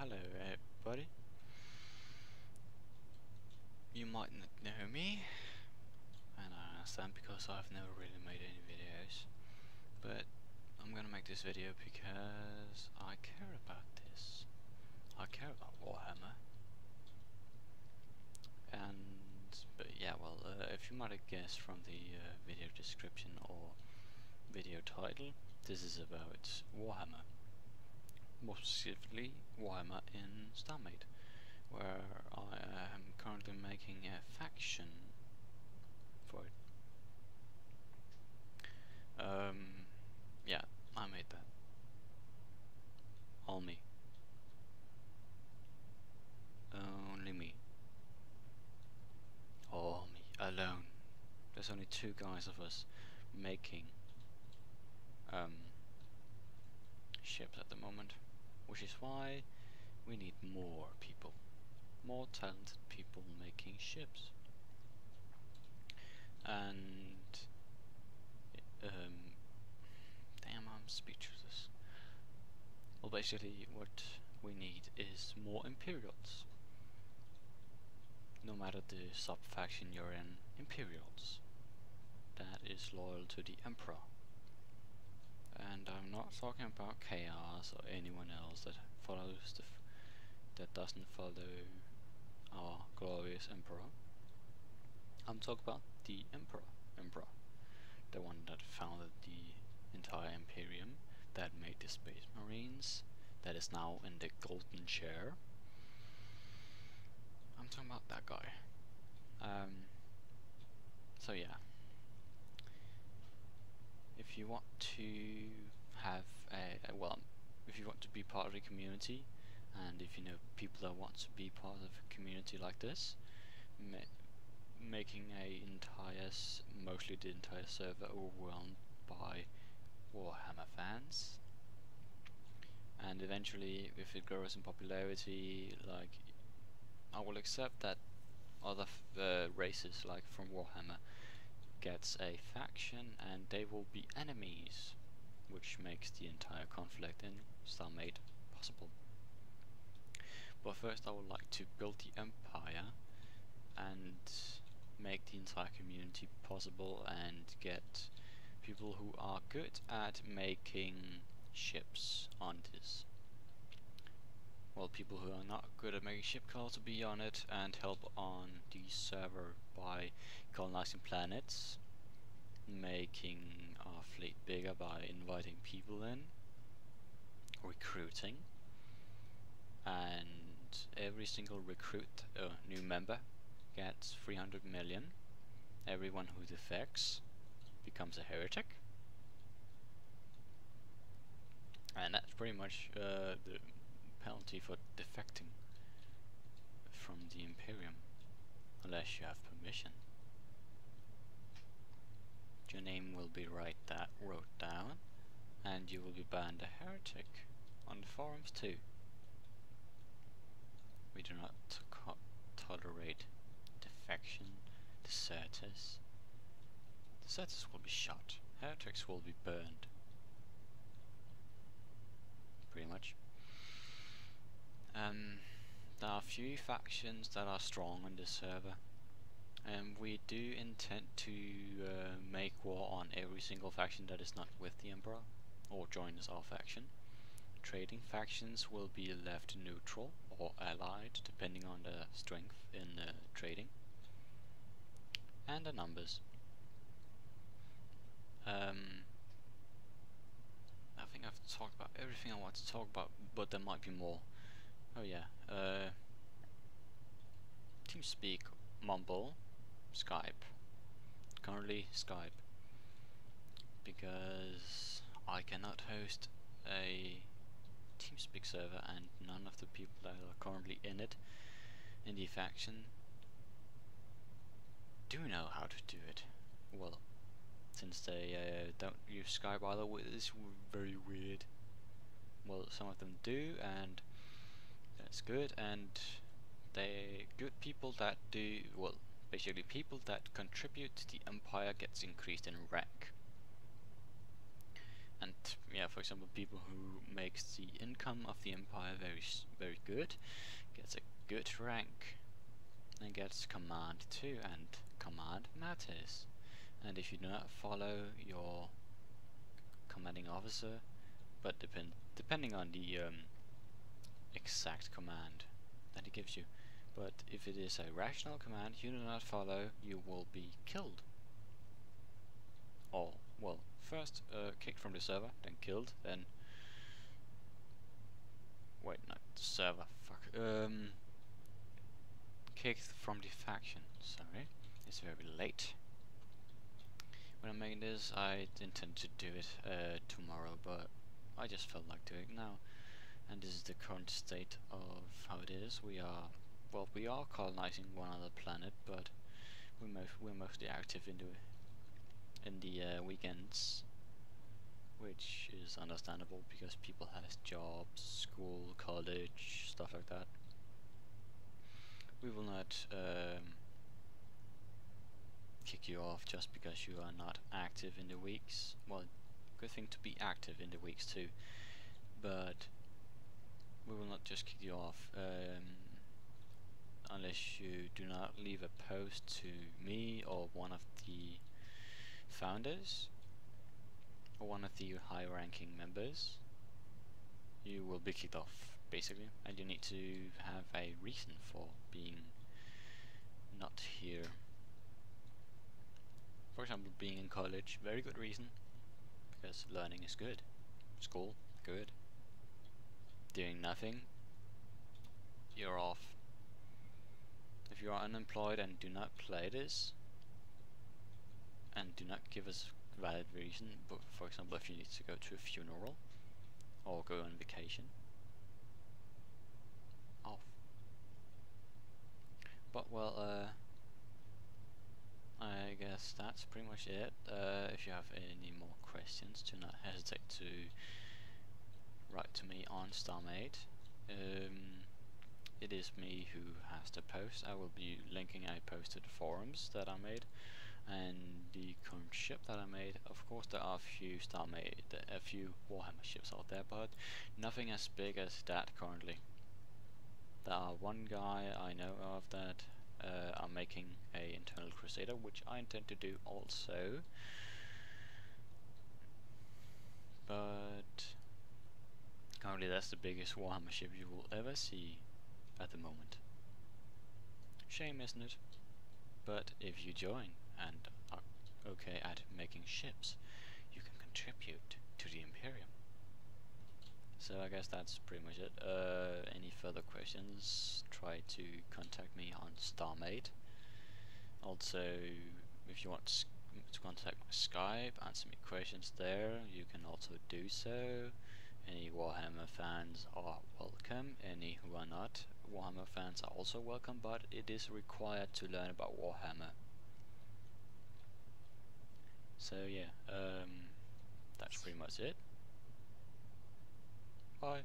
Hello everybody. You might not know me, and I understand because I've never really made any videos, but I'm gonna make this video because I care about this. I care about Warhammer. But yeah, well, if you might have guessed from the video description or video title, this is about Warhammer. More specifically, Warhammer in Starmade, where I am currently making a faction for it. Yeah, I made that. All me. Only me. All me. Alone. There's only 2 guys of us making ships at the moment, which is why we need more people. More talented people making ships. And damn, I'm speechless. Well, basically what we need is more Imperials. No matter the sub-faction you're in, Imperials. That is loyal to the Emperor. And I'm not talking about Chaos or anyone else that follows that doesn't follow our glorious Emperor. I'm talking about the Emperor, the one that founded the entire Imperium, that made the Space Marines, that is now in the golden chair. I'm talking about that guy. So yeah, if you want to have if you want to be part of the community, and if you know people that want to be part of a community like this, making mostly the entire server overwhelmed by Warhammer fans, and eventually if it grows in popularity, like, I will accept that other races like from Warhammer gets a faction and they will be enemies, which makes the entire conflict in Starmade possible. But first I would like to build the empire and make the entire community possible and get people who are good at making ships on this. Well, people who are not good at making ships can also be on it and help on the server by colonizing planets, making our fleet bigger by inviting people in, recruiting, and every single new member gets 300 million. Everyone who defects becomes a heretic, and that's pretty much the penalty for defecting from the Imperium, unless you have permission. Your name will be wrote down, and you will be banned a heretic on the forums too. We do not tolerate defection, deserters. Deserters will be shot. Heretics will be burned. Pretty much. There are few factions that are strong on this server, and we do intend to make war on every single faction that is not with the Emperor or joins our faction. Trading factions will be left neutral or allied depending on their strength in trading and the numbers. I think I've talked about everything I want to talk about, but there might be more. Oh yeah, TeamSpeak, Mumble, Skype. Currently Skype, because I cannot host a TeamSpeak server and none of the people that are currently in it, in the faction, do know how to do it. Well, since they don't use Skype either, it's very weird. Well, some of them do, and that's good, and they good people that do, well, basically people that contribute to the empire gets increased in rank. and yeah, for example, people who makes the income of the empire very good, gets a good rank, and gets command too, and command matters. And if you do not follow your commanding officer, but depending on the exact command that he gives you, but if it is a rational command you do not follow, you will be killed. Or, well, first kicked from the server, then killed, then wait, not the server, fuck, kicked from the faction. Sorry, it's very late. When I'm making this, I intend to do it tomorrow, but I just felt like doing it now. And this is the current state of how it is. We are, well, we are colonizing one other planet, but we're mostly active in the weekends, which is understandable because people has jobs, school, college, stuff like that. We will not kick you off just because you are not active in the weeks. Well, good thing to be active in the weeks too, but we will not just kick you off unless you do not leave a post to me or one of the founders or one of the high ranking members. You will be kicked off basically, and you need to have a reason for being not here. For example, being in college, very good reason, because learning is good. School, good. Doing nothing, you're off. If you are unemployed and do not play this, and do not give us a valid reason, but for example if you need to go to a funeral, or go on vacation, off. But well, I guess that's pretty much it. If you have any more questions, do not hesitate to write to me on Starmade. It is me who has the post. I will be linking a post to the forums that I made and the current ship that I made. Of course there are a few Warhammer ships out there, but nothing as big as that currently. There are one guy I know of that are making a internal crusader, which I intend to do also, but currently that's the biggest Warhammer ship you will ever see at the moment. Shame, isn't it? But if you join and are okay at making ships, you can contribute to the Imperium. So I guess that's pretty much it. Any further questions, try to contact me on Starmade. Also, if you want to contact my Skype, answer me questions there, you can also do so. Any Warhammer fans are welcome, any who are not Warhammer fans are also welcome, but it is required to learn about Warhammer. So yeah, that's pretty much it. Bye.